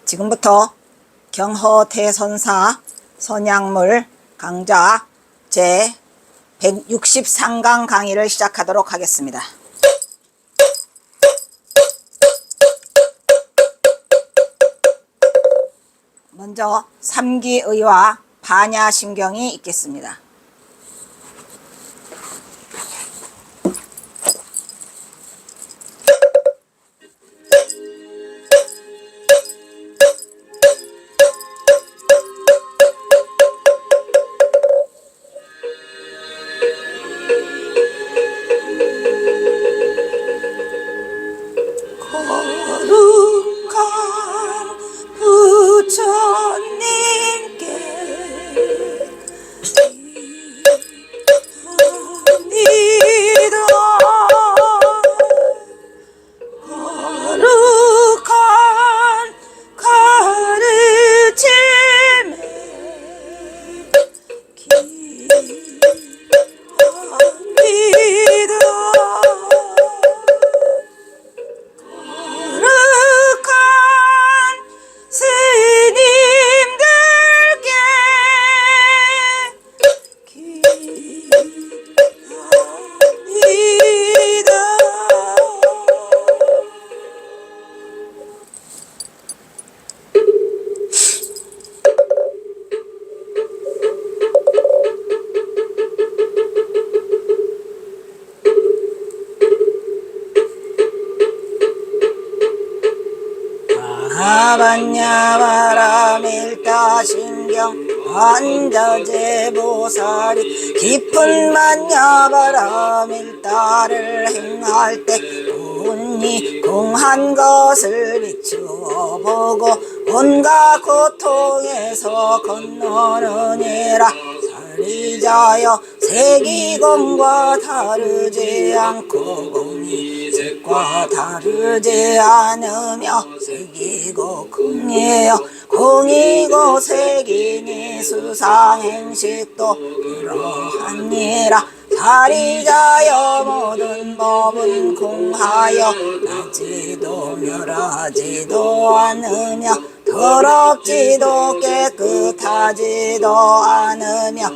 지금부터 경허대선사 선약물 강좌 제 163강 강의를 시작하도록 하겠습니다. 먼저 삼기의와 반야심경이 있겠습니다. 거룩한 부처님께 기도합니다. 거룩한 가르침에 기도합니다. 반야바라밀다신경 환자제보살이 깊은 만야바라밀다를 행할 때 운이 공한 것을 비추어 보고 온갖 고통에서 건너느니라. 살리자여 세기공과 다르지 않고 공이 색과 다르지 않으며 색이고 공이요 공이고 색이니 수상행식도 그러하니라. 살리자여 모든 법은 공하여 나지도 멸하지도 않으며 더럽지도 깨끗하지도 않으며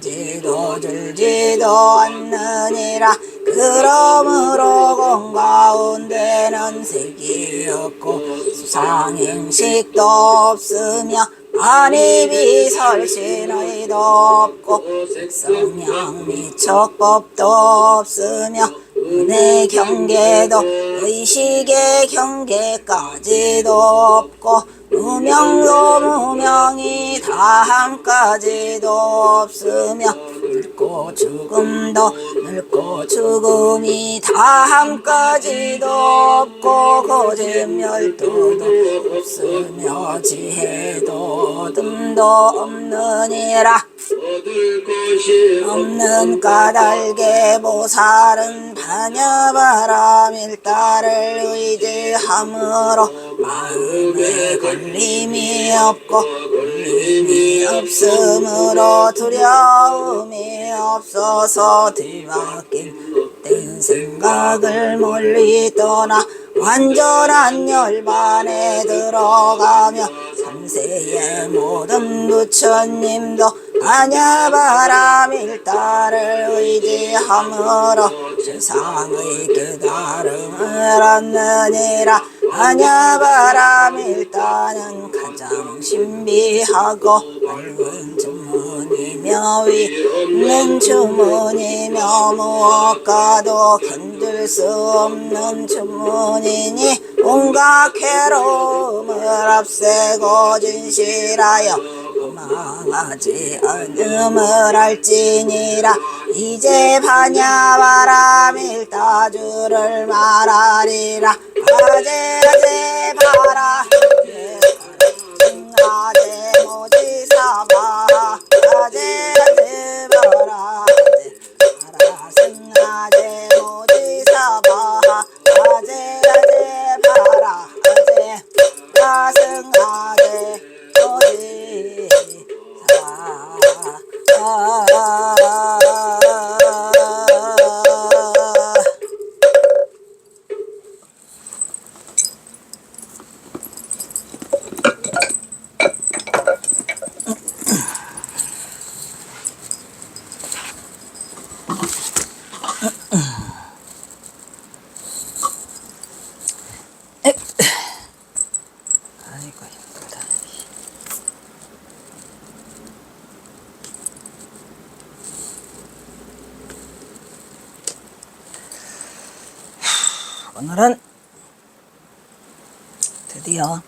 줄지도 줄지도 않느니라. 그러므로 공 가운데는 색이 없고 수상행식도 없으며 안입이 설신의도 없고 색성향 미척법도 없으며 은의 경계도 의식의 경계까지도 없고 무명도 무명이 다함까지도 없으며 늙고 죽음도 늙고 죽음이 다함까지도 없고 거짓멸도도 없으며 지혜도 듬도 없느니라. 없는 까닭에 보살은 반야바라밀다를 의지함으로 마음에 걸림이 없고 걸림이 없으므로 두려움이 없어서 뒤바뀐 헛된 생각을 멀리 떠나 완전한 열반에 들어가며 삼세의 모든 부처님도 반야바라밀다를 의지함으로 세상의 깨달음을 얻느니라. 반야바라밀다는 가장 신비하고 밝은 주문이며 위있는 주문이며 무엇과도 견딜 수 없는 주문이니 온갖 괴로움을 없애고 진실하여 도망하지 않음을 알지니라. 이제 반야바라밀다주를 말하리라. 아제아제 바라 아제 모지사바 아제아제 바라 아제 모지사바 아제아제 바라 아제 가승아제 모지사 오늘은 드디어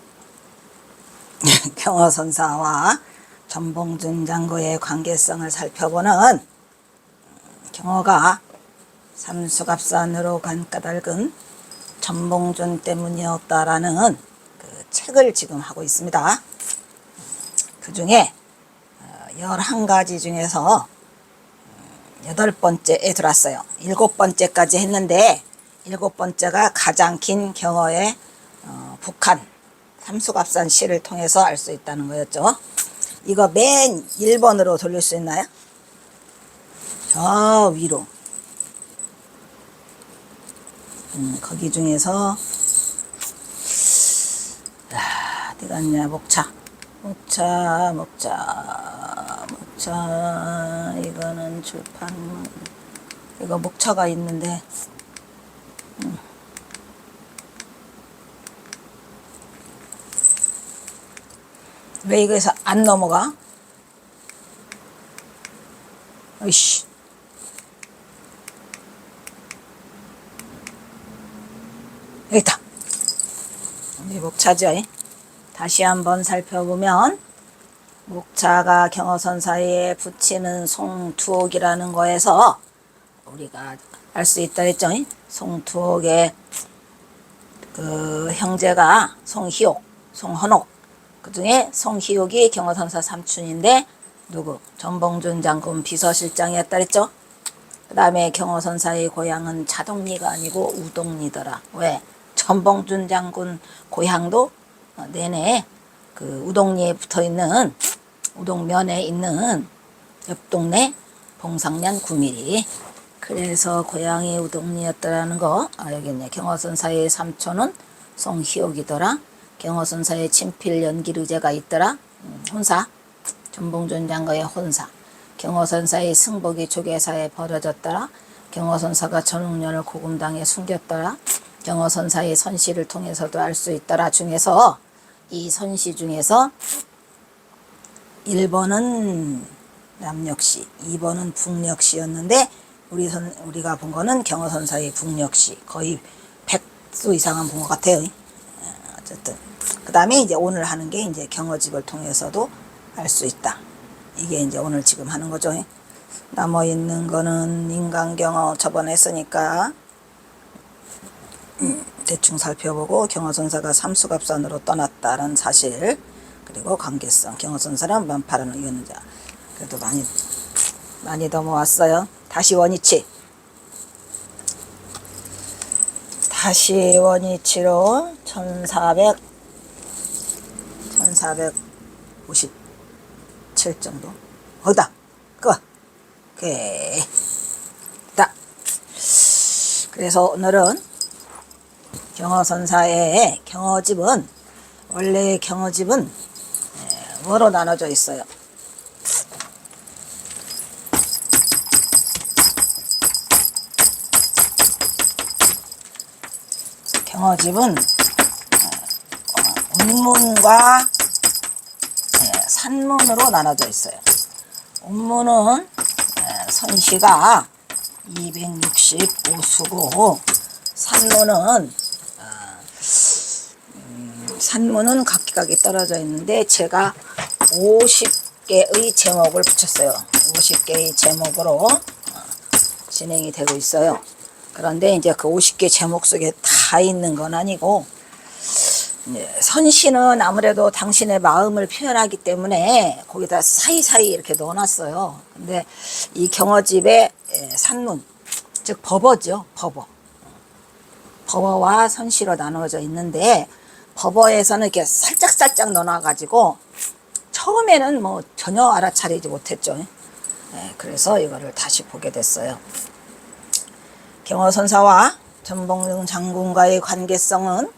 경허선사와 전봉준 장구의 관계성을 살펴보는 경허가 삼수갑산으로 간 까닭은 전봉준 때문이었다라는 그 책을 지금 하고 있습니다. 그 중에 11가지 중에서 8번째에 들어왔어요. 7번째까지 했는데 7번째가 가장 긴 경허의 북한 삼수갑산 시를 통해서 알 수 있다는 거였죠. 이거 맨 1번으로 돌릴 수 있나요? 저 위로. 거기 중에서 어디 갔냐. 목차 이거는 출판, 이거 목차가 있는데 왜 이거에서 안 넘어가? 으이씨. 여기 있다. 우리 목차죠. 다시 한번 살펴보면 목차가 경허선사에 붙이는 송투옥이라는 거에서 우리가 알 수 있다 했죠. 송투옥의 그 형제가 송희옥, 송헌옥. 그 중에 송희옥이 경허선사 삼촌인데 누구? 전봉준 장군 비서실장이었다 그랬죠. 그 다음에 경허선사의 고향은 자동리가 아니고 우동리더라. 왜? 전봉준 장군 고향도 내내 그 우동리에 붙어있는, 우동면에 있는 옆 동네 봉상면 9mm. 그래서 고향이 우동리였더라는 거. 여기 있네. 경허선사의 삼촌은 송희옥이더라. 경허선사의 친필 연기류제가 있더라. 혼사. 전봉준 장군의 혼사. 경허선사의 승복이 조계사에 벌어졌더라. 경허선사가 전웅년을 고금당에 숨겼더라. 경허선사의 선시를 통해서도 알 수 있더라. 중에서 이 선시 중에서 1번은 남녘시, 2번은 북녘시였는데 우리가 본 거는 경허선사의 북녘시 거의 100수 이상은 본 것 같아요. 어쨌든 그 다음에 이제 오늘 하는 게 이제 경허집을 통해서도 알 수 있다. 이게 이제 오늘 지금 하는 거죠. 남아 있는 거는 인간경허 저번에 했으니까 대충 살펴보고 경허선사가 삼수갑산으로 떠났다는 사실, 그리고 관계성, 경허선사는 만파라는 이언자. 그래도 많이 넘어왔어요. 다시 원위치. 다시 원위치로 1457 정도. 거기다. 오케이. 다. 그래서 오늘은 경허선사의 경허집은, 원래 경허집은 뭐로 나눠져 있어요? 경허집은 운문과 산문으로 나눠져 있어요. 운문은 선시가 265수고 산문은 각각이 떨어져 있는데 제가 50개의 제목을 붙였어요. 50개의 제목으로 진행이 되고 있어요. 그런데 이제 그 50개 제목 속에 다 있는 건 아니고, 선시는 아무래도 당신의 마음을 표현하기 때문에 거기다 사이사이 이렇게 넣어놨어요. 근데 이 경허집의 산문, 즉 법어죠. 법어와 선시로 나누어져 있는데, 법어에서는 이렇게 살짝살짝 넣어놔가지고 처음에는 뭐 전혀 알아차리지 못했죠. 그래서 이거를 다시 보게 됐어요. 경허선사와 전봉준 장군과의 관계성은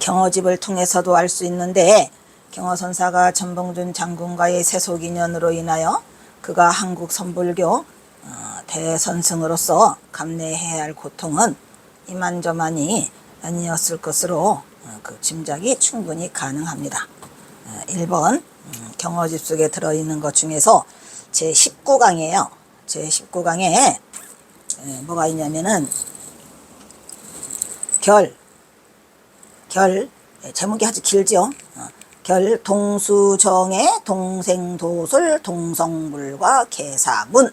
경허집을 통해서도 알 수 있는데, 경허선사가 전봉준 장군과의 세속 인연으로 인하여 그가 한국 선불교 대선승으로서 감내해야 할 고통은 이만저만이 아니었을 것으로 그 짐작이 충분히 가능합니다. 1번 경허집 속에 들어있는 것 중에서 제19강이에요. 제19강에 뭐가 있냐면은 결, 제목이 아주 길죠. 결, 동수정의 동생도술, 동성불과 계사문.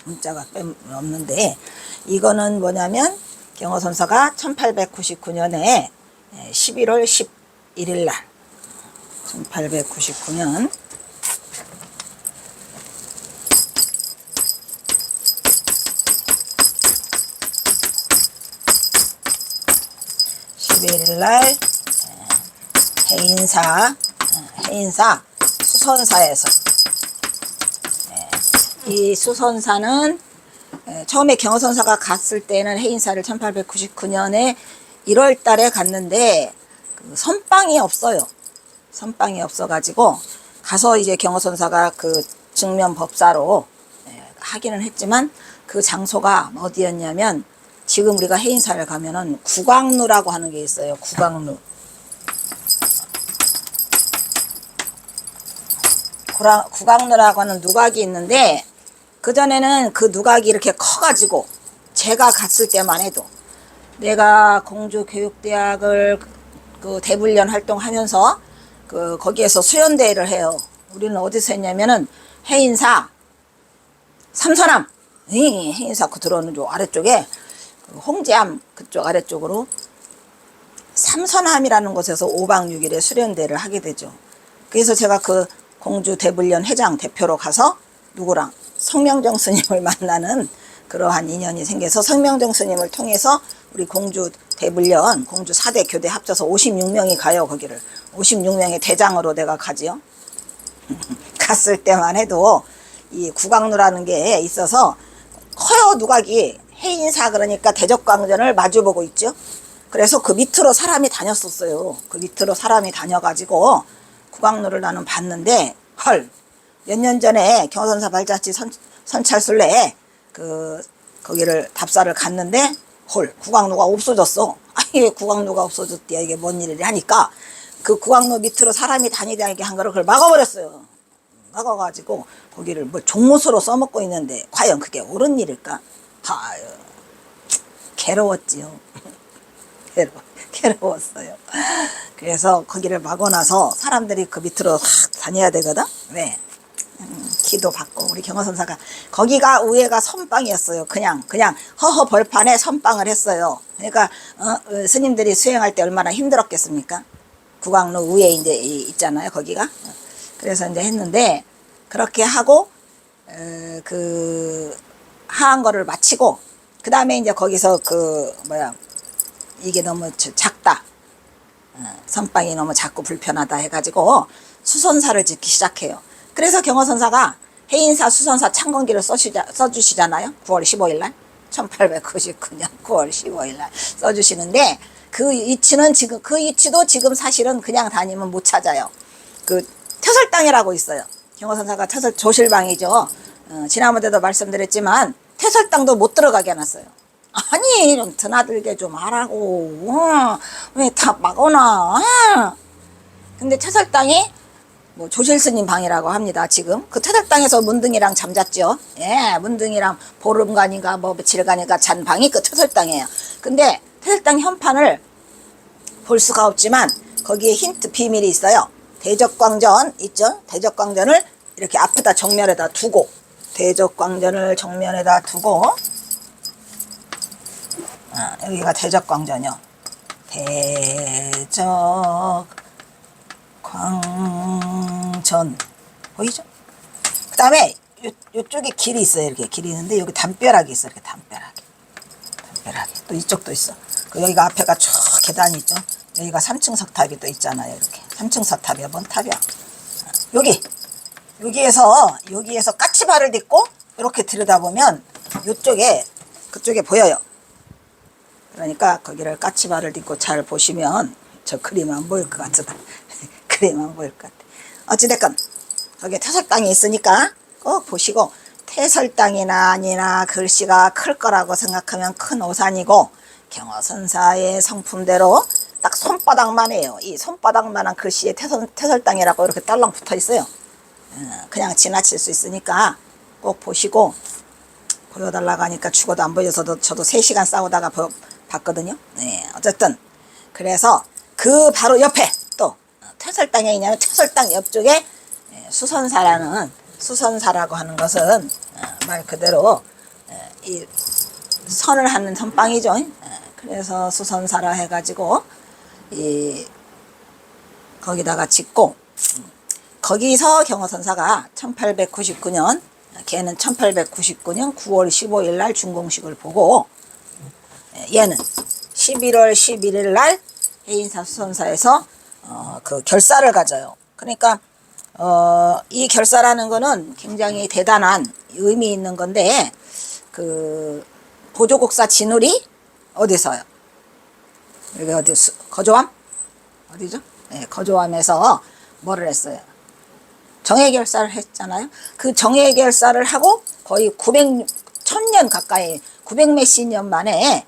문자가 없는데, 이거는 뭐냐면 경허선사가 1899년에 11월 11일 날, 1899년 11일 날 해인사 수선사에서, 이 수선사는 처음에 경허선사가 갔을 때는 해인사를 1899년에 1월 달에 갔는데 그 선빵이 없어요. 선빵이 없어가지고 가서 이제 경허선사가 그 증면법사로 하기는 했지만, 그 장소가 어디였냐면 지금 우리가 해인사를 가면은 국왕루라고 하는 게 있어요. 국왕루. 국왕루라고 하는 누각이 있는데, 그전에는 그 누각이 이렇게 커가지고 제가 갔을 때만 해도, 내가 공주교육대학을 그 대불련 활동하면서 거기에서 수련대회를 해요. 우리는 어디서 했냐면은 해인사 삼선암, 해인사 그 들어오는 쪽 아래쪽에 홍제암 그쪽 아래쪽으로 삼선암이라는 곳에서 5박 6일의 수련대회를 하게 되죠. 그래서 제가 그 공주 대불련 회장 대표로 가서 누구랑 성명정 스님을 만나는 그러한 인연이 생겨서, 성명정 스님을 통해서 우리 공주 대불련 공주 4대 교대 합쳐서 56명이 가요. 거기를 56명의 대장으로 내가 가지요. 갔을 때만 해도 이 국왕루라는 게 있어서 커요. 누각이 해인사, 그러니까 대적광전을 마주보고 있죠. 그래서 그 밑으로 사람이 다녔었어요. 그 밑으로 사람이 다녀가지고 국왕루를 나는 봤는데, 헐, 몇 년 전에 경허선사 발자취 선찰술래에 거기를 답사를 갔는데, 헐, 국왕루가 없어졌어. 아니, 왜 국왕루가 없어졌대야, 이게 뭔 일이냐 하니까, 그 국왕루 밑으로 사람이 다니게 한 거를 그걸 막아버렸어요. 막아가지고 거기를 뭐 종못으로 써먹고 있는데, 과연 그게 옳은 일일까? 아유, 괴로웠지요. 괴로웠어요. 그래서 거기를 막아놔서 사람들이 그 밑으로 확 다녀야 되거든. 왜? 기도 받고, 우리 경허선사가 거기가 위에가 선방이었어요. 그냥 허허 벌판에 선방을 했어요. 그러니까 스님들이 수행할 때 얼마나 힘들었겠습니까? 국왕루 위에 이제 있잖아요, 거기가. 그래서 이제 했는데, 그렇게 하고 그 하한 거를 마치고, 그 다음에 이제 거기서 이게 너무 작다, 선방이 너무 작고 불편하다 해가지고 수선사를 짓기 시작해요. 그래서 경허선사가 해인사 수선사 창건기를 써주시잖아요. 9월 15일 날, 1899년 9월 15일 날 써주시는데, 그 위치도 지금 사실은 그냥 다니면 못 찾아요. 그 퇴설당이라고 있어요. 경허선사가 조실방이죠. 지난번에도 말씀드렸지만 퇴설당도 못 들어가게 해놨어요. 아니, 좀 드나들게 좀 하라고. 왜 다 막어놔. 근데 퇴설당이 뭐 조실스님 방이라고 합니다. 지금 그 퇴설당에서 문등이랑 잠잤죠. 예, 문등이랑 보름간인가 뭐 며칠간인가 잔 방이 그 퇴설당이에요. 근데 퇴설당 현판을 볼 수가 없지만 거기에 힌트 비밀이 있어요. 대적광전 있죠. 대적광전을 이렇게 앞에다 정면에다 두고, 대적광전을 정면에다 두고, 여기가 대적광전이요. 대적광전 보이죠? 그 다음에 요쪽에 길이 있어요. 이렇게 길이 있는데 여기 담벼락이 있어. 이렇게 담벼락이 또 이쪽도 있어. 여기가 앞에가 쭉 계단이 있죠. 여기가 3층 석탑이 또 있잖아요. 이렇게 3층 석탑이 몇 번 탑이야. 여기에서 까치발을 딛고 이렇게 들여다보면 그쪽에 보여요. 그러니까 거기를 까치발을 딛고 잘 보시면, 저 그림 안 보일 것 같다. 그림 안 보일 것 같아. 어찌됐건 거기에 퇴설당이 있으니까 꼭 보시고, 퇴설당이나 아니나 글씨가 클 거라고 생각하면 큰 오산이고, 경허선사의 성품대로 딱 손바닥만 해요. 이 손바닥만한 글씨에 퇴설당이라고 이렇게 딸랑 붙어 있어요. 그냥 지나칠 수 있으니까 꼭 보시고, 보여달라고 하니까 죽어도 안 보여서 저도 3시간 싸우다가 봤거든요. 네, 어쨌든 그래서 그 바로 옆에 또 퇴설당에 있냐면 퇴설당 옆쪽에 수선사라고 하는 것은 말 그대로 이 선을 하는 선빵이죠. 그래서 수선사라 해가지고 이 거기다가 짓고 거기서 경허선사가 1899년 걔는 1899년 9월 15일 날 준공식을 보고 얘는 11월 11일 날 해인사 수선사에서 그 결사를 가져요. 그러니까 이 결사라는 거는 굉장히 대단한 의미 있는 건데 그 보조국사 진울이 어디서요? 여기 어디 거조암? 어디죠? 네, 거조암에서 뭐를 했어요? 정예결사를 했잖아요. 그 정예결사를 하고 거의 1000년 가까이 900 몇십 년 만에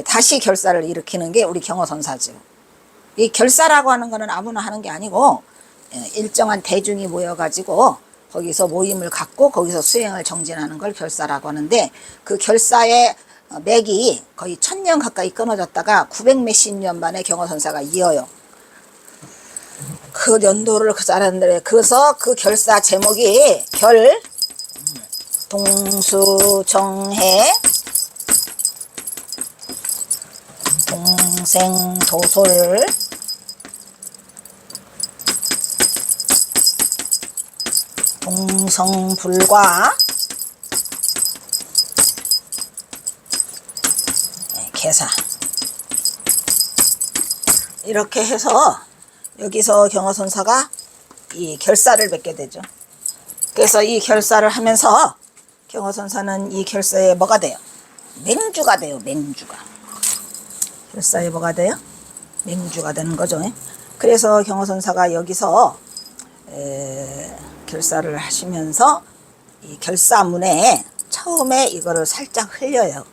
다시 결사를 일으키는 게 우리 경허선사죠. 이 결사라고 하는 거는 아무나 하는 게 아니고 일정한 대중이 모여가지고 거기서 모임을 갖고 거기서 수행을 정진하는 걸 결사라고 하는데 그 결사의 맥이 거의 1000년 가까이 끊어졌다가 900 몇십 년 만에 경허선사가 이어요. 그 연도를 짜는데 그래서 그 결사 제목이 동수정해 동생도솔 동성불과 개사 이렇게 해서 여기서 경허선사가 이 결사를 맺게 되죠. 그래서 이 결사를 하면서 경허선사는 이 결사에 뭐가 돼요? 맹주가 돼요. 맹주가. 결사에 뭐가 돼요? 맹주가 되는 거죠. 그래서 경허선사가 여기서 결사를 하시면서 이 결사문에 처음에 이거를 살짝 흘려요.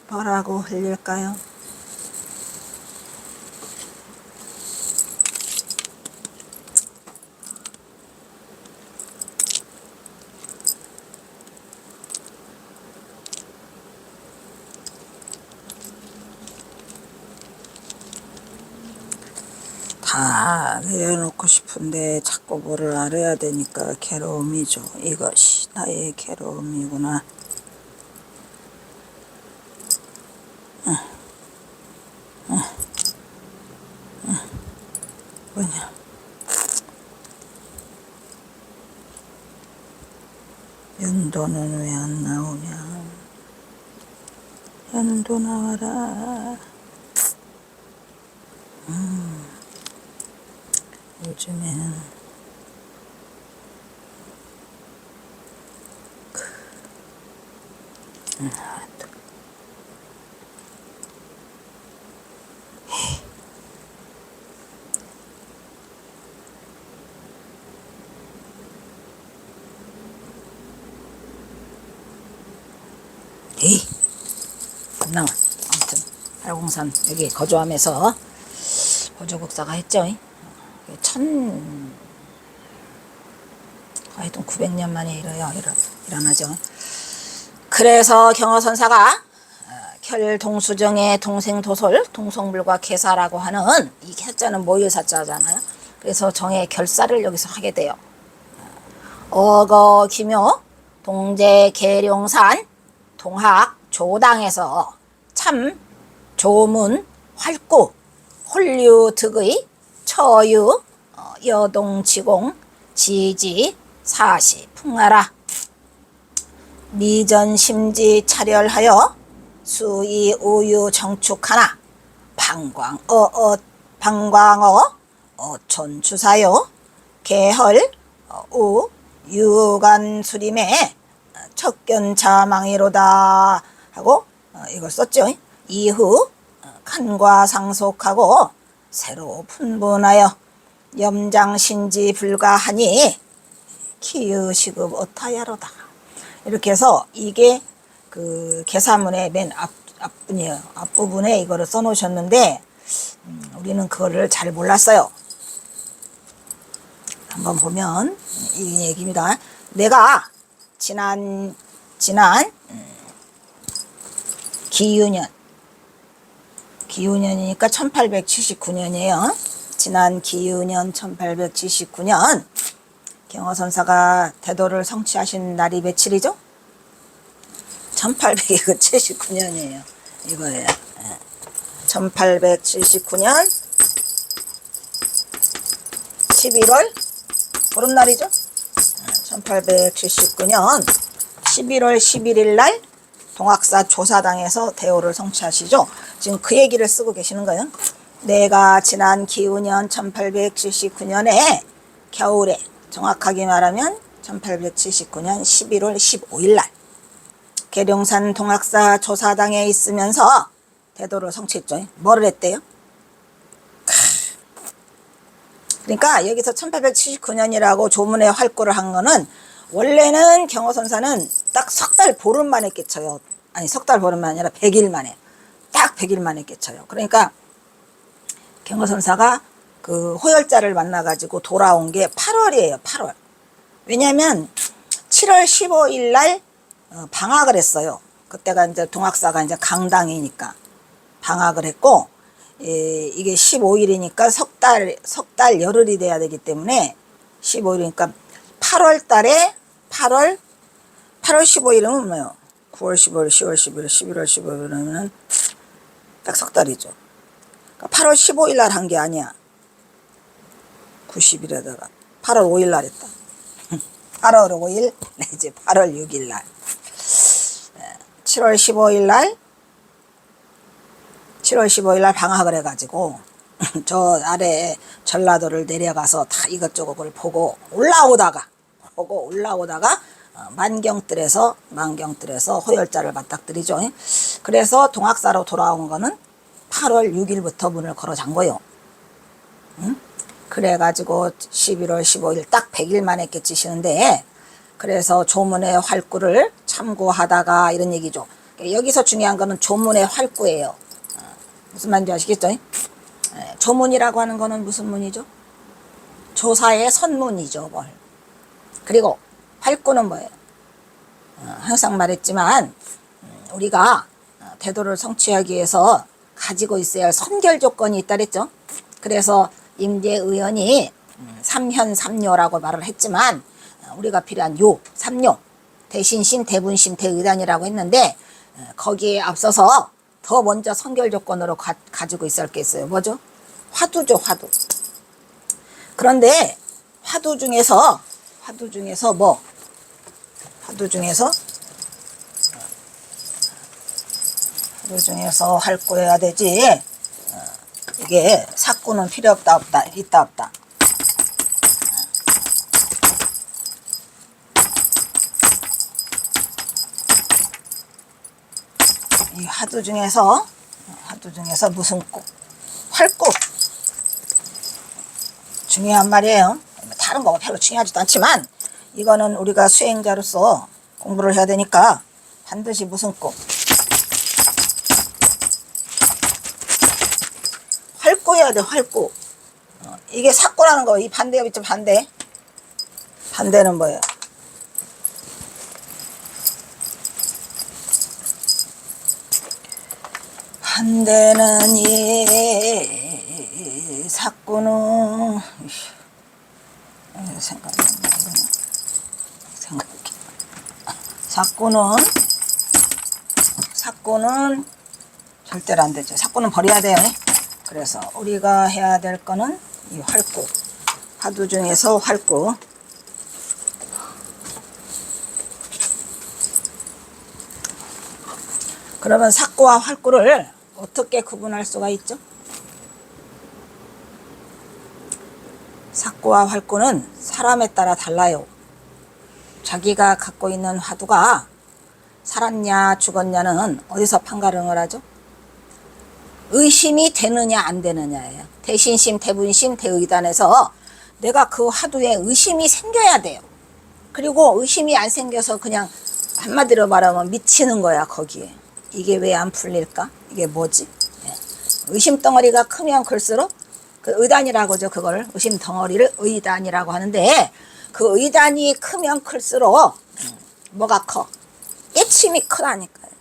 뭐라고 흘릴까요? 다 내려놓고 싶은데 자꾸 뭐를 알아야 되니까 괴로움이죠. 이것이 나의 괴로움이구나. 뭐냐? 연도는 왜 안 나오냐? 연도 나와라. 요즘에는 에이 안 나와. 아무튼 803 여기 거주하면서 보조국사가 했죠. 하여튼 900년 만에 일어나죠. 그래서 경허선사가 결동수정의 동생도솔 동성불과 개사라고 하는 이 개자는 모일 사자잖아요. 그래서 정의 결사를 여기서 하게 돼요. 어거 기묘 동제 계룡산 동학 조당에서 참 조문 활구 홀류득의 처유 여동지공 지지 사시 풍하라 미전심지 차렬하여 수이 우유 정축하나 방광어 어촌주사요 개헐 우 유간수림의 척견자망이로다 하고 이걸 썼죠. 이후 간과 상속하고 새로 분분하여 염장신지 불가하니 기유시급 어타야로다. 이렇게 해서 이게 그 계사문의 맨 앞부분이에요. 앞부분에 이거를 써놓으셨는데 우리는 그거를 잘 몰랐어요. 한번 보면 이 얘기입니다. 내가 지난 기유년. 기유년이니까 1879년이에요. 지난 기유년 1879년 경허선사가 대도를 성취하신 날이 며칠이죠? 1879년이에요. 이거예요. 1879년 11월 보름날이죠. 1879년 11월 11일 날 동학사 조사당에서 대호를 성취하시죠. 지금 그 얘기를 쓰고 계시는 거예요. 내가 지난 기우년 1879년에 겨울에, 정확하게 말하면 1879년 11월 15일 날 계룡산 동학사 조사당에 있으면서 대도를 성취했죠. 뭐를 했대요? 그러니까 여기서 1879년이라고 조문에 활구를 한 거는, 원래는 경허선사는 딱 석 달 보름 만에 깨쳐요. 아니, 석 달 보름만 아니라 100일 만에, 딱 100일 만에 깨쳐요. 그러니까 경허선사가 그 호열자를 만나가지고 돌아온 게 8월이에요. 8월. 왜냐면 7월 15일 날 방학을 했어요. 그때가 이제 동학사가 이제 강당이니까 방학을 했고, 이게 15일이니까 석 달 열흘이 돼야 되기 때문에 15일이니까 8월 달에 8월 15일이면 뭐예요? 9월 15일, 10월 11일, 11월 15일이면 딱 석 달이죠. 그러니까 8월 15일 날 한 게 아니야. 90일에다가 8월 5일 날 했다. 8월 5일 내지 8월 6일 날. 7월 15일 날 방학을 해가지고 저 아래에 전라도를 내려가서 다 이것저것을 보고 올라오다가 만경뜰에서 호열자를 맞닥뜨리죠. 그래서 동학사로 돌아온 거는 8월 6일부터 문을 걸어 잔 거예요. 그래가지고 11월 15일 딱 100일 만에 깨치시는데, 그래서 조문의 활구를 참고하다가 이런 얘기죠. 여기서 중요한 거는 조문의 활구예요. 무슨 말인지 아시겠죠? 조문이라고 하는 거는 무슨 문이죠? 조사의 선문이죠. 뭘. 그리고 활구는 뭐예요? 항상 말했지만 우리가 대도를 성취하기 위해서 가지고 있어야 할 선결 조건이 있다 그랬죠. 그래서 임재의원이 삼현삼요라고 말을 했지만, 우리가 필요한 요, 삼요, 대신심, 대분심, 대의단이라고 했는데, 거기에 앞서서 더 먼저 선결 조건으로 가지고 있어야 할 게 있어요. 뭐죠? 화두죠, 화두. 그런데 화두 중에서 활구해야 되지. 이게 사구는 필요 없다. 이 화두 중에서 무슨 구? 활구. 중요한 말이에요. 다른 거가 별로 중요하지도 않지만 이거는 우리가 수행자로서 공부를 해야 되니까 반드시 무슨 구? 활구해야 돼, 활구. 이게 사구라는 거, 이 반대가 있죠, 반대. 반대는 뭐예요? 반대는 이 사구는 사구는 절대로 안 되죠. 사구는 버려야 돼요. 그래서 우리가 해야 될 거는 이 활구. 화두 중에서 활구. 그러면 사구와 활구를 어떻게 구분할 수가 있죠? 사구와 활구는 사람에 따라 달라요. 자기가 갖고 있는 화두가 살았냐 죽었냐는 어디서 판가름을 하죠? 의심이 되느냐 안 되느냐예요. 대신심, 대분심, 대의단에서 내가 그 화두에 의심이 생겨야 돼요. 그리고 의심이 안 생겨서 그냥 한마디로 말하면 미치는 거야, 거기에. 이게 왜 안 풀릴까? 이게 뭐지? 의심 덩어리가 크면 클수록, 그 의단이라고 하죠. 그걸 의심 덩어리를 의단이라고 하는데, 그 의단이 크면 클수록 뭐가 커? 깨침이 크다니까요.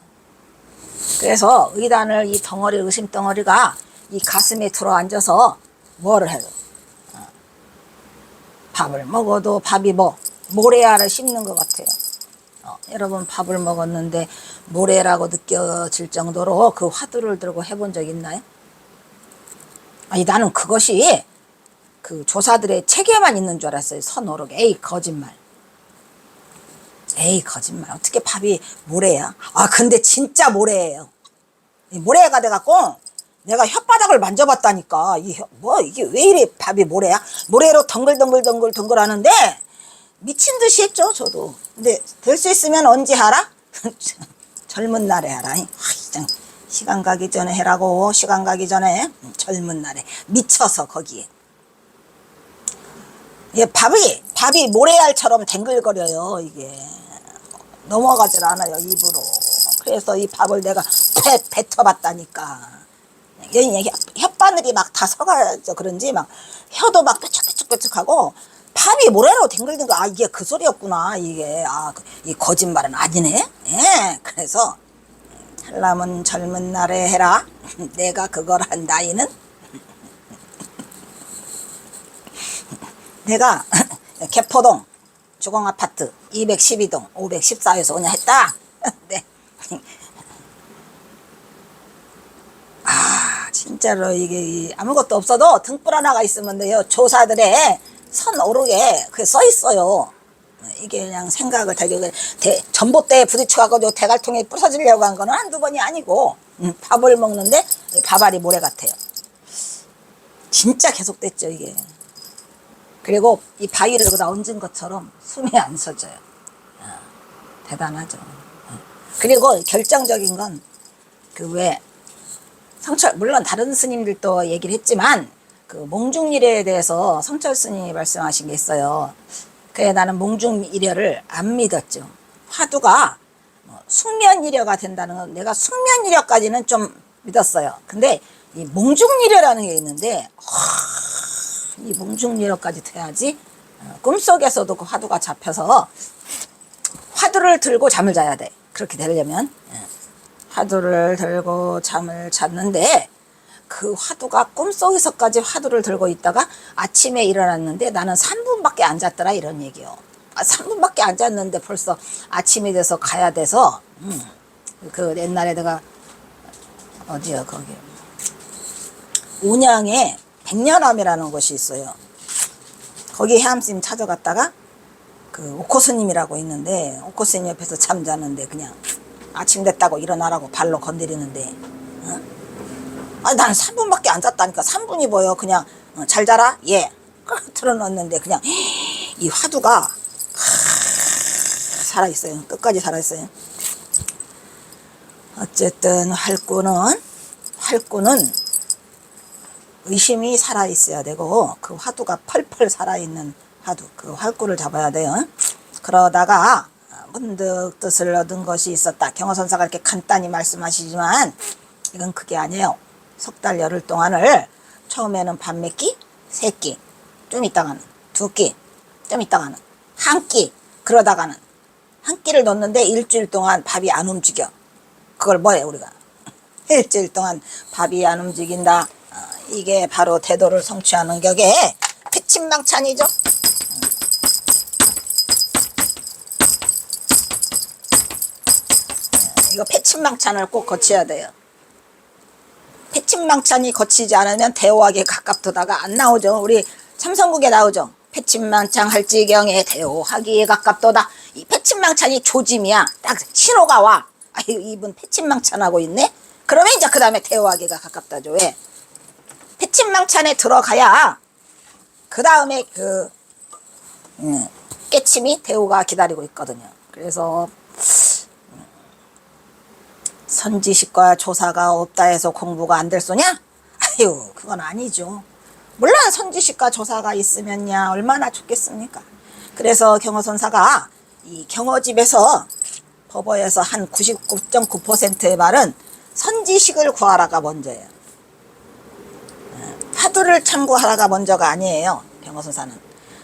그래서 의단을 이 덩어리 의심 덩어리가 이 가슴에 들어앉아서 뭐를 해도 밥을 먹어도 밥이 뭐 모래알을 씹는 것 같아요. 여러분 밥을 먹었는데 모래라고 느껴질 정도로 그 화두를 들고 해본 적 있나요? 아니 나는 그것이 그 조사들의 책에만 있는 줄 알았어요. 선어록. 에이 거짓말. 에이 거짓말. 어떻게 밥이 모래야? 아 근데 진짜 모래예요. 모래가 돼갖고 내가 혓바닥을 만져봤다니까. 이게 왜 이래 밥이 모래야? 모래로 덩글덩글 하는데 미친 듯이 했죠 저도. 근데 될 수 있으면 언제 하라? 젊은 날에 하라. 시간 가기 전에 해라고. 시간 가기 전에. 젊은 날에 미쳐서 거기에. 밥이 모래알처럼 댕글거려요. 이게 넘어가질 않아요 입으로. 그래서 이 밥을 내가 뱉어봤다니까. 혓바늘이 막 다 서가져 그런지 막 혀도 막 뾰족뾰족하고 밥이 모래로 댕글댕글. 아 이게 그 소리였구나. 이게 이 거짓말은 아니네. 예. 그래서 하려면 젊은 날에 해라. 내가 그걸 한 나이는 내가 개포동 주공아파트 212동 514에서 오냐 했다. 네. 진짜로 이게 아무것도 없어도 등불 하나가 있으면 돼요. 조사들의 선 오르게 그게 써 있어요. 이게 그냥 생각을 되게 전봇대에 부딪혀가지고 대갈통에 부서지려고 한 거는 한두 번이 아니고 밥을 먹는데 밥알이 모래 같아요. 진짜 계속됐죠 이게. 그리고 이 바위를 여기다 얹은 것처럼 숨이 안 쉬어져요. 대단하죠. 그리고 결정적인 건 그 왜 성철, 물론 다른 스님들도 얘기를 했지만 그 몽중일에 대해서 성철 스님이 말씀하신 게 있어요. 그래 나는 몽중일여를 안 믿었죠. 화두가 숙면일여가 된다는 건 내가 숙면일여까지는 좀 믿었어요. 근데 이 몽중일여라는 게 있는데 이 몽중일여까지 돼야지 꿈속에서도 그 화두가 잡혀서 화두를 들고 잠을 자야 돼. 그렇게 되려면 화두를 들고 잠을 잤는데 그 화두가 꿈속에서까지 화두를 들고 있다가 아침에 일어났는데 나는 3분밖에 안 잤더라 이런 얘기요. 3분밖에 안 잤는데 벌써 아침이 돼서 가야 돼서 그 옛날에 내가 어디야 거기 온양에 백년암이라는 곳이 있어요. 거기 해암스님 찾아갔다가 그 오코스님이라고 있는데 오코스님 옆에서 잠자는데 그냥 아침 됐다고 일어나라고 발로 건드리는데 나는 3분밖에 안 잤다니까. 3분이 뭐요. 그냥 잘 자라? 예. 틀어놓았는데 그냥 이 화두가 살아있어요. 끝까지 살아있어요. 어쨌든 활구는 의심이 살아있어야 되고 그 화두가 펄펄 살아있는 화두 그 활구를 잡아야 돼요. 그러다가 문득 뜻을 얻은 것이 있었다. 경허선사가 이렇게 간단히 말씀하시지만 이건 그게 아니에요. 석 달 열흘 동안을 처음에는 밥 몇 끼? 3끼 좀 있다가는 2끼 좀 있다가는 1끼 그러다가는 1끼를 넣는데 일주일 동안 밥이 안 움직여. 그걸 뭐예요 우리가? 일주일 동안 밥이 안 움직인다. 이게 바로 대도를 성취하는 격에 패침망찬이죠. 이거 패침망찬을 꼭 거쳐야 돼요. 패침망찬이 거치지 않으면 대오하기에 가깝도다가 안 나오죠. 우리 참선국에 나오죠. 패침망찬 할지경에 대오하기에 가깝도다. 이 패침망찬이 조짐이야. 딱 신호가 와. 이분 패침망찬하고 있네. 그러면 이제 그 다음에 대오하기가 가깝다죠. 왜? 패침망찬에 들어가야 그 다음에 그 깨침이 대오가 기다리고 있거든요. 그래서 선지식과 조사가 없다 해서 공부가 안 될 소냐? 아유 그건 아니죠. 물론 선지식과 조사가 있으면야 얼마나 좋겠습니까. 그래서 경허선사가 이 경허집에서 법어에서 한 99.9%의 말은 선지식을 구하라가 먼저예요. 화두를 참고하라가 먼저가 아니에요. 경허선사는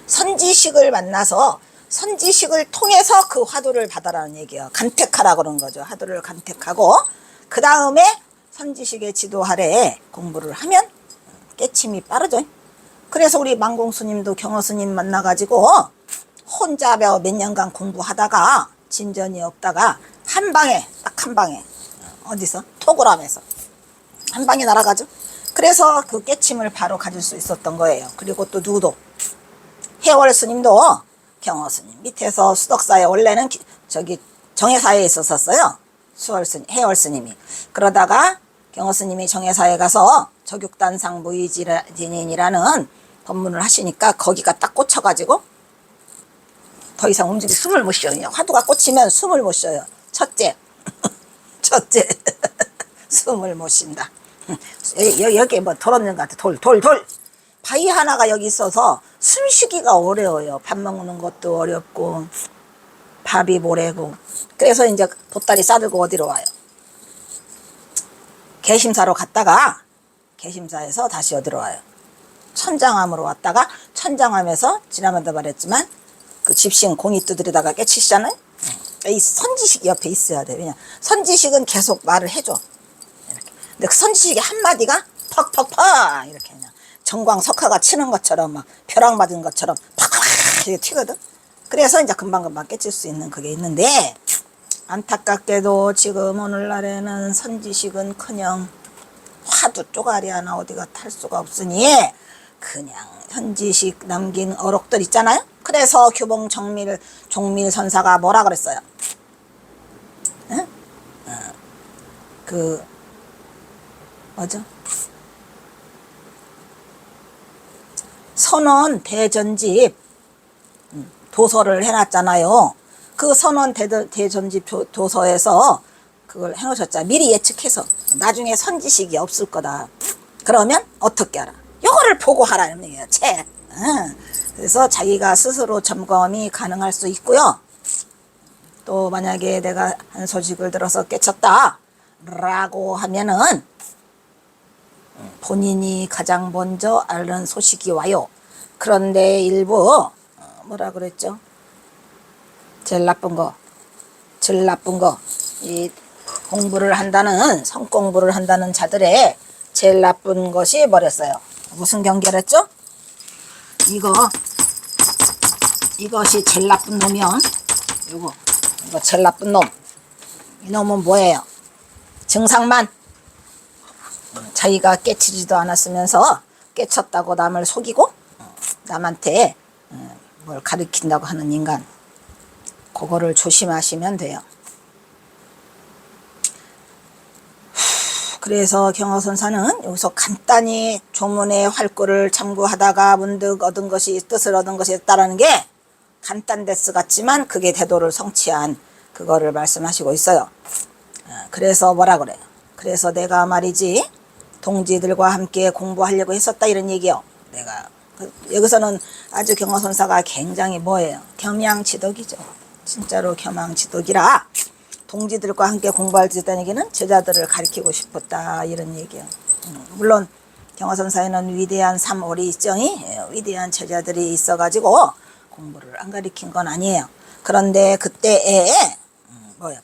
선지식을 만나서 선지식을 통해서 그 화두를 받아라는 얘기예요. 간택하라 그런 거죠. 화두를 간택하고 그 다음에 선지식의 지도 아래 공부를 하면 깨침이 빠르죠. 그래서 우리 망공스님도 경허스님 만나가지고 혼자 몇 년간 공부하다가 진전이 없다가 한 방에 딱 한 방에 어디서 토고람에서 한 방에 날아가죠. 그래서 그 깨침을 바로 가질 수 있었던 거예요. 그리고 또 누구도 해월 스님도 경허 스님 밑에서 수덕사에 원래는 저기 정해사에 있었어요. 해월 스님이. 그러다가 경허 스님이 정해사에 가서 저육단상 무의진인이라는 법문을 하시니까 거기가 딱 꽂혀가지고 더 이상 숨을 못 쉬어요. 화두가 꽂히면 숨을 못 쉬어요. 첫째 숨을 못 쉰다. 여기 뭐 돌 없는 것 같아. 돌 바위 하나가 여기 있어서 숨쉬기가 어려워요. 밥 먹는 것도 어렵고 밥이 모래고. 그래서 이제 보따리 싸들고 어디로 와요? 개심사로 갔다가 개심사에서 다시 어디로 와요? 천장암으로 왔다가 천장암에서 지난번도 말했지만 그 집신 공이 두드리다가 깨치시잖아요. 이 선지식이 옆에 있어야 돼. 왜냐 선지식은 계속 말을 해줘. 이렇게. 근데 그 선지식의 한마디가 퍽퍽퍽 이렇게 그냥 정광석화가 치는 것처럼 막 벼락 맞은 것처럼 팍팍 이렇게 튀거든. 그래서 이제 금방금방 깨칠 수 있는 그게 있는데 안타깝게도 지금 오늘날에는 선지식은커녕 화두 쪼가리 하나 어디가 탈 수가 없으니 그냥 선지식 남긴 어록들 있잖아요. 그래서 규봉 종밀 선사가 뭐라 그랬어요? 응? 그 뭐죠? 선원 대전집 도서를 해놨잖아요. 그 선원 대전집 도서에서 그걸 해놓으셨잖아요. 미리 예측해서 나중에 선지식이 없을 거다. 그러면 어떻게 하라? 요거를 보고 하라는 얘기예요. 책. 그래서 자기가 스스로 점검이 가능할 수 있고요. 또 만약에 내가 한 소식을 들어서 깨쳤다 라고 하면은 본인이 가장 먼저 알는 소식이 와요. 그런데 일부 뭐라 그랬죠? 제일 나쁜 거 이 공부를 한다는 성공부를 한다는 자들의 제일 나쁜 것이 뭐랬어요? 무슨 경계랬죠? 이것이 제일 나쁜 놈이요. 이거 제일 나쁜 놈. 이 놈은 뭐예요? 증상만 자기가 깨치지도 않았으면서 깨쳤다고 남을 속이고 남한테 뭘 가르친다고 하는 인간. 그거를 조심하시면 돼요. 그래서 경허선사는 여기서 간단히 조문의 활구를 참고하다가 문득 뜻을 얻은 것이 있다라는 게 간단데스 같지만 그게 대도를 성취한 그거를 말씀하시고 있어요. 그래서 뭐라 그래요? 그래서 내가 말이지 동지들과 함께 공부하려고 했었다 이런 얘기요. 내가 여기서는 아주 경허선사가 굉장히 뭐예요? 겸양지덕이죠. 진짜로 겸양지덕이라 동지들과 함께 공부할 수 있다는 얘기는 제자들을 가르치고 싶었다 이런 얘기예요. 물론 경허선사에는 위대한 삼월이 있죠. 위대한 제자들이 있어가지고 공부를 안 가르친 건 아니에요. 그런데 그때에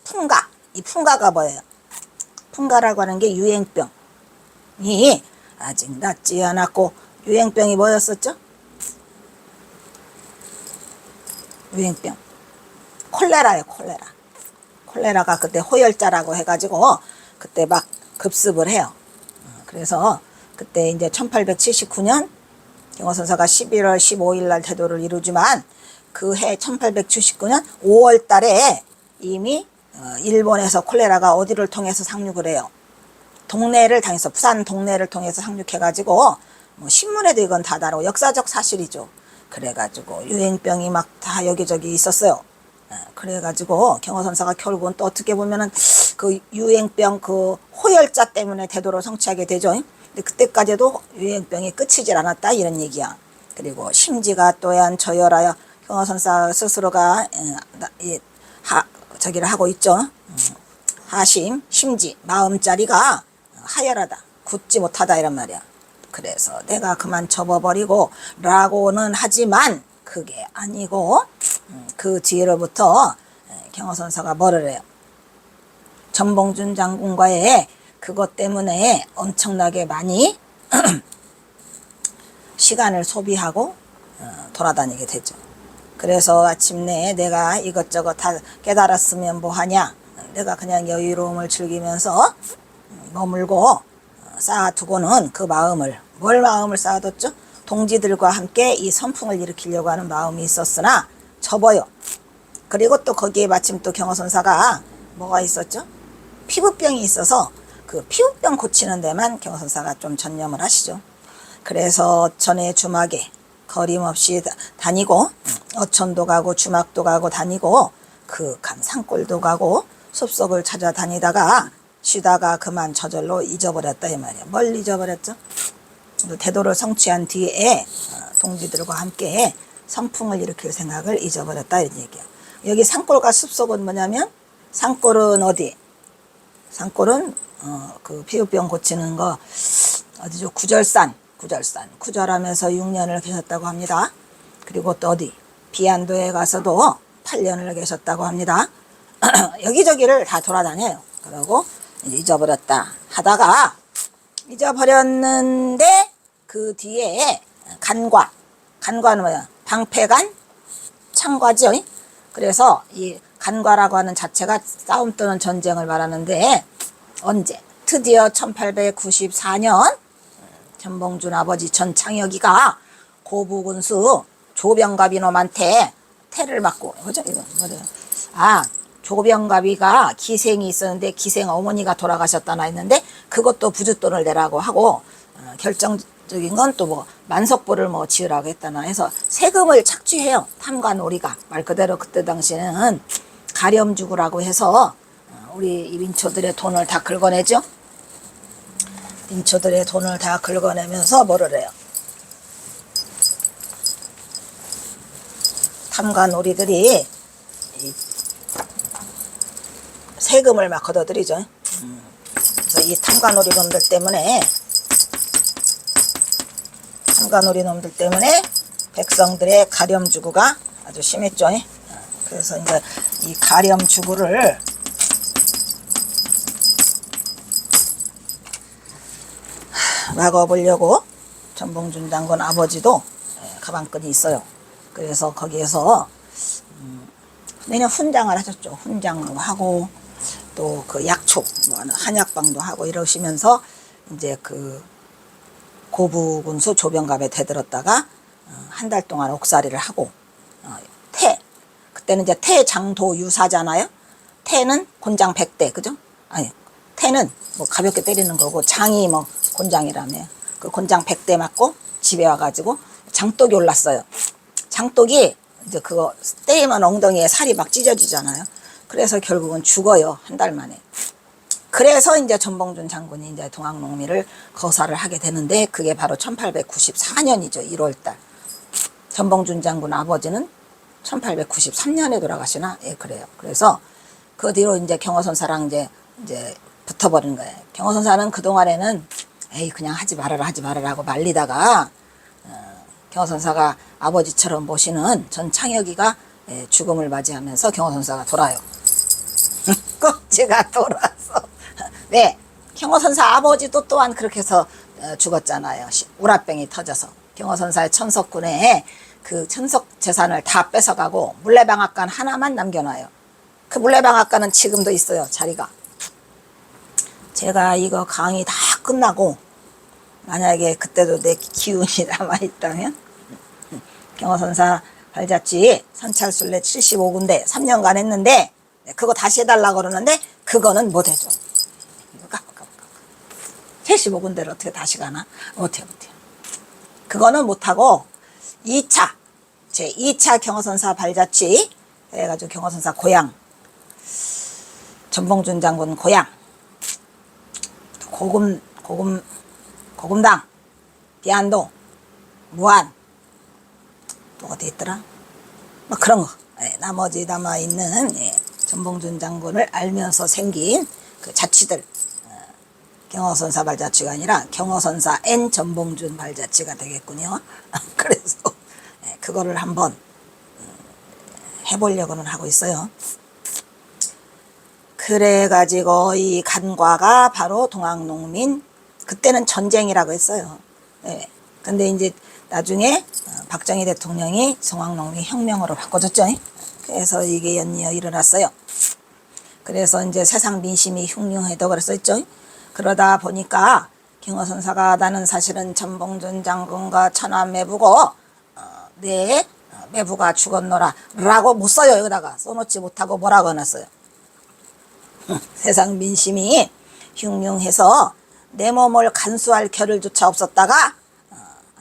풍가. 이 풍가가 뭐예요? 풍가라고 하는 게 유행병이 아직 낫지 않았고 유행병이 뭐였었죠? 유행병. 콜레라예요. 콜레라가 그때 호열자라고 해가지고 그때 막 급습을 해요. 그래서 그때 이제 1879년 경허선사가 11월 15일 날 태도를 이루지만 그 해 1879년 5월 달에 이미 일본에서 콜레라가 어디를 통해서 상륙을 해요. 동네를 당해서 부산 동네를 통해서 상륙해가지고 뭐 신문에도 이건 다 다르고 역사적 사실이죠. 그래가지고 유행병이 막 다 여기저기 있었어요. 그래가지고 경허선사가 결국은 또 어떻게 보면은 그 유행병 그 호열자 때문에 대도를 성취하게 되죠. 근데 그때까지도 유행병이 끝이질 않았다 이런 얘기야. 그리고 심지가 또한 저열하여 경허선사 스스로가 저기를 하고 있죠. 심지 마음자리가 하열하다 굳지 못하다 이런 말이야. 그래서 내가 그만 접어버리고 라고는 하지만 그게 아니고 그 뒤로부터 경허선사가 뭐를 해요? 전봉준 장군과의 그것 때문에 엄청나게 많이 시간을 소비하고 돌아다니게 되죠. 그래서 아침내 내가 이것저것 다 깨달았으면 뭐하냐, 내가 그냥 여유로움을 즐기면서 머물고 쌓아두고는 그 마음을, 뭘 마음을 쌓아뒀죠? 동지들과 함께 이 선풍을 일으키려고 하는 마음이 있었으나 접어요. 그리고 또 거기에 마침 또 경허선사가 뭐가 있었죠? 피부병이 있어서 그 피부병 고치는 데만 경허선사가 좀 전념을 하시죠. 그래서 전에 주막에 거림없이 다니고 어촌도 가고 주막도 가고 다니고 그 산골도 가고 숲속을 찾아다니다가 쉬다가 그만 저절로 잊어버렸다 이 말이야. 뭘 잊어버렸죠? 대도를 성취한 뒤에 동지들과 함께 선풍을 일으킬 생각을 잊어버렸다 이런 얘기야. 여기 산골과 숲속은 뭐냐면, 산골은 어디? 산골은 그 피부병 고치는 거 어디죠? 구절산. 구절하면서 6년을 계셨다고 합니다. 그리고 또 어디? 비안도에 가서도 8년을 계셨다고 합니다. 여기저기를 다 돌아다녀요. 그러고 잊어버렸다 하다가 잊어버렸는데 그 뒤에 간과는 뭐야? 방패간? 창과죠. 그래서 이 간과라고 하는 자체가 싸움 또는 전쟁을 말하는데, 언제? 드디어 1894년 전봉준 아버지 전창혁이가 고부군수 조병갑이놈한테 태를 맞고, 그죠? 이거 뭐래요? 조병갑이가 기생이 있었는데 기생 어머니가 돌아가셨다나 했는데 그것도 부잣돈을 내라고 하고, 결정적인 건 또 뭐 만석보를 뭐 지으라고 했다나 해서 세금을 착취해요. 탐관오리가 말 그대로 그때 당시에는 가렴주구라고 해서 우리 민초들의 돈을 다 긁어내죠. 민초들의 돈을 다 긁어내면서 뭐를 해요? 탐관오리들이 세금을 막 걷어들이죠. 그래서 이 탐관오리 놈들 때문에 백성들의 가렴주구가 아주 심했죠. 그래서 이제 이 가렴주구를 막아보려고 전봉준 장군 아버지도 가방끈이 있어요. 그래서 거기에서 내년 훈장을 하셨죠. 훈장도 하고 또 그 약초, 한약방도 하고 이러시면서 이제 그 고부군수 조병갑에 대들었다가 한 달 동안 옥살이를 하고, 그때는 이제 태장도유사잖아요. 태는 곤장 100대, 그죠? 아니, 태는 뭐 가볍게 때리는 거고, 장이 뭐 곤장이라며. 그 곤장 100대 맞고 집에 와가지고 장독이 올랐어요. 장독이 이제 그거 때리면 엉덩이에 살이 막 찢어지잖아요. 그래서 결국은 죽어요. 한 달 만에. 그래서 이제 전봉준 장군이 이제 동학농미를 거사를 하게 되는데, 그게 바로 1894년이죠. 1월달. 전봉준 장군 아버지는 1893년에 돌아가시나? 예, 그래요. 그래서 그 뒤로 이제 경허선사랑 이제 붙어버린 거예요. 경허선사는 그동안에는 그냥 하지 말아라 하고 말리다가, 경허선사가 아버지처럼 모시는 전창혁이가 죽음을 맞이하면서 경허선사가 돌아요. 꼭지가 돌아서. 네, 경허선사 아버지도 또한 그렇게 해서 죽었잖아요. 우라병이 터져서. 경허선사의 천석군에 그 천석 재산을 다 뺏어가고 물레방앗간 하나만 남겨놔요. 그 물레방앗간은 지금도 있어요. 자리가. 제가 이거 강의 다 끝나고 만약에 그때도 내 기운이 남아있다면 경허선사 발자취 선찰순례 75군데 3년간 했는데, 그거 다시 해달라고 그러는데 그거는 못해줘. 75군데를 어떻게 다시 가나? 못해요. 그거는 못하고 2차 제 2차 경허선사 발자취 해가지고 경허선사 고향, 전봉준 장군 고향, 고금당, 비안도, 무안, 또 어디 있더라? 뭐 그런 거. 나머지 남아있는 전봉준 장군을 알면서 생긴 그 자취들, 경허선사 발자취가 아니라 경허선사 N 전봉준 발자취가 되겠군요. 그래서 그거를 한번 해보려고는 하고 있어요. 그 그래가지고 이 간과가 바로 동학농민, 그때는 전쟁이라고 했어요. 예. 근데 이제 나중에 박정희 대통령이 동학농민 혁명으로 바꿔줬죠. 그래서 이게 연이어 일어났어요. 그래서 이제 세상 민심이 흉흉해도 그랬었죠. 그러다 보니까 경허선사가 나는 사실은 전봉준 장군과 천안 매부고 내 매부가 죽었노라 라고 못 써요. 여기다가 써놓지 못하고 뭐라고 해놨어요. 세상 민심이 흉흉해서 내 몸을 간수할 겨를조차 없었다가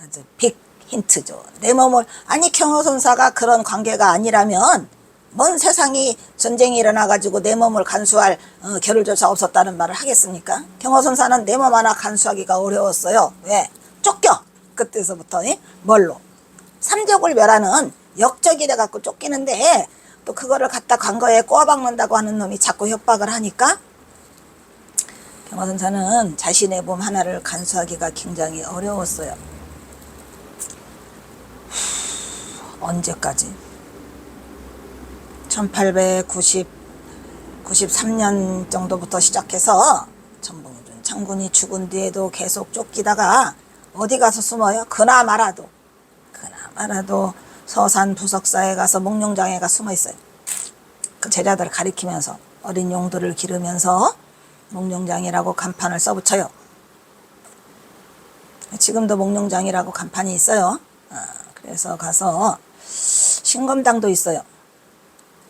아주 빅 힌트죠. 내 몸을, 아니 경허선사가 그런 관계가 아니라면 뭔 세상이 전쟁이 일어나가지고 내 몸을 간수할 겨를조차 없었다는 말을 하겠습니까? 경허선사는 내 몸 하나 간수하기가 어려웠어요. 왜? 쫓겨. 그때서부터 뭘로? 삼족을 멸하는 역적이 돼갖고 쫓기는데 또 그거를 갖다 관거에 꼬아박는다고 하는 놈이 자꾸 협박을 하니까 경허선사는 자신의 몸 하나를 간수하기가 굉장히 어려웠어요. 언제까지? 1893년 정도부터 시작해서 전봉준 장군이 죽은 뒤에도 계속 쫓기다가 어디 가서 숨어요? 그나마라도 서산 부석사에 가서 목룡장에 가 숨어 있어요. 그 제자들을 가리키면서 어린 용들을 기르면서 목룡장이라고 간판을 써붙여요. 지금도 목룡장이라고 간판이 있어요. 그래서 가서 신검당도 있어요.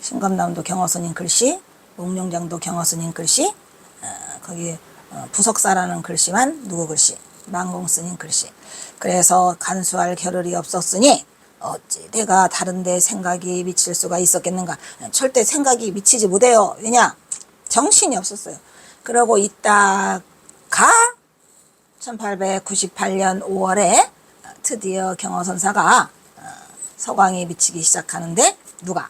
신검당도 경허스님 글씨, 목룡장도 경허스님 글씨, 거기 부석사라는 글씨만 누구 글씨? 만공스님 글씨. 그래서 간수할 겨를이 없었으니 어찌 내가 다른 데 생각이 미칠 수가 있었겠는가. 절대 생각이 미치지 못해요. 왜냐? 정신이 없었어요. 그러고 있다가 1898년 5월에 드디어 경허선사가 서광이 미치기 시작하는데 누가?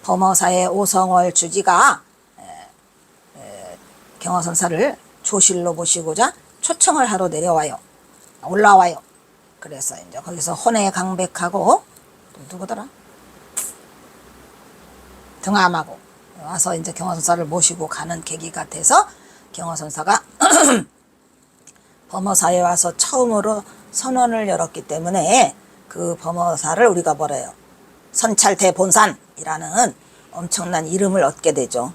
범어사의 오성월 주지가 경허선사를 조실로 모시고자 초청을 하러 올라와요. 그래서 이제 거기서 혼의 강백하고 또 누구더라? 등암하고 와서 이제 경허선사를 모시고 가는 계기가 돼서 경허선사가 범어사에 와서 처음으로 선언을 열었기 때문에 그 범어사를 우리가 뭐래요? 선찰대본산이라는 엄청난 이름을 얻게 되죠.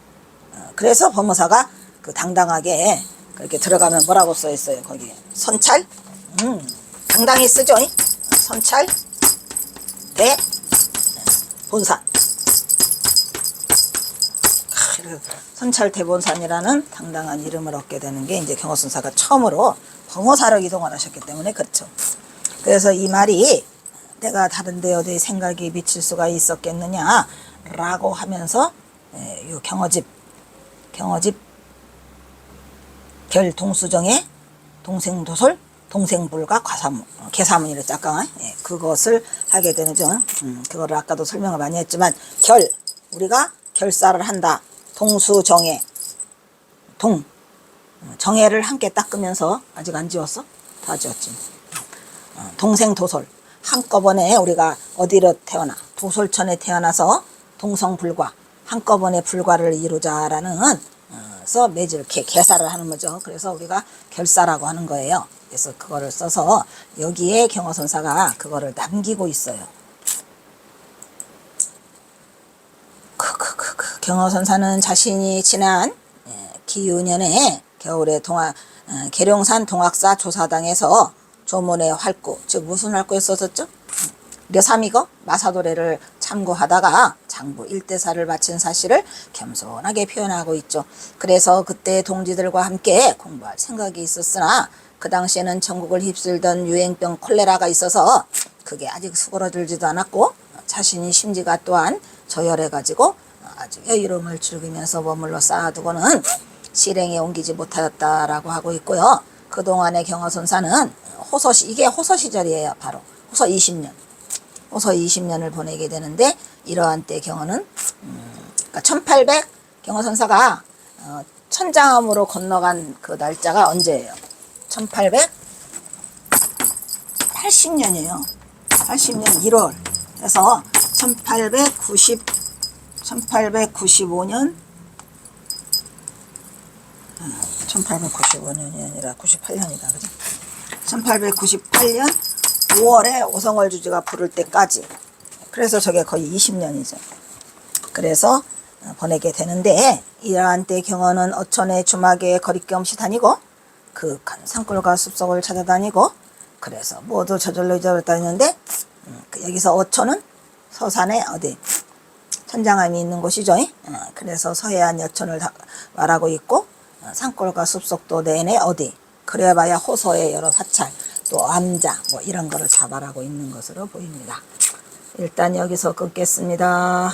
그래서 범어사가 그 당당하게 그렇게 들어가면 뭐라고 써 있어요? 거기 선찰? 당당히 쓰죠. 선찰대본산. 선찰대본산이라는 당당한 이름을 얻게 되는 게 이제 경허선사가 처음으로 범어사로 이동을 하셨기 때문에 그렇죠. 그래서 이 말이 내가 다른데 어디 생각이 미칠 수가 있었겠느냐 라고 하면서 이 경허집 별동수정의 동생도솔 동생불가 계사문이래 짝강아. 그것을 하게 되는죠. 그거를 아까도 설명을 많이 했지만 우리가 결사를 한다. 동수정의 정해를 함께 닦으면서 아직 안 지웠어? 다 지웠지. 동생도솔 한꺼번에 우리가 어디로 태어나 도솔천에 태어나서 동성불과 한꺼번에 불과를 이루자라는 서 맺을 계사를 하는 거죠. 그래서 우리가 결사라고 하는 거예요. 그래서 그거를 써서 여기에 경허선사가 그거를 남기고 있어요. 경허선사는 자신이 지난 기유년에 겨울에 계룡산 동학사 조사당에서 조문의 활구, 즉 무슨 활구에 썼었죠? 려삼이거 마사도래를 참고하다가 장부 일대사를 마친 사실을 겸손하게 표현하고 있죠. 그래서 그때 동지들과 함께 공부할 생각이 있었으나 그 당시에는 전국을 휩쓸던 유행병 콜레라가 있어서 그게 아직 수그러들지도 않았고 자신이 심지가 또한 저열해가지고 아주 여유로움을 즐기면서 머물러 쌓아두고는 실행에 옮기지 못하였다라고 하고 있고요. 그동안의 경허선사는 이게 호서 시절이에요. 바로 호서 20년을 보내게 되는데 이러한 때 경허는 그러니까 경허선사가 천장암으로 건너간 그 날짜가 언제예요? 1880년이에요. 80년 1월. 그래서 1895년 1895년이 아니라 98년이다. 그지? 1898년 5월에 오성월 주지가 부를 때까지. 그래서 저게 거의 20년이죠. 그래서 보내게 되는데, 이러한 때 경어는 어촌의 주막에 거리겸없이 다니고 그윽한 산골과 숲속을 찾아다니고, 그래서 모두 저절로 잊어버렸다 했는데, 여기서 어촌은 서산에 어디 천장암이 있는 곳이죠. 그래서 서해안 여촌을 말하고 있고, 산골과 숲속도 내내 어디, 그래봐야 호서의 여러 사찰, 또 암자 뭐 이런 거를 다 말하고 있는 것으로 보입니다. 일단 여기서 끊겠습니다.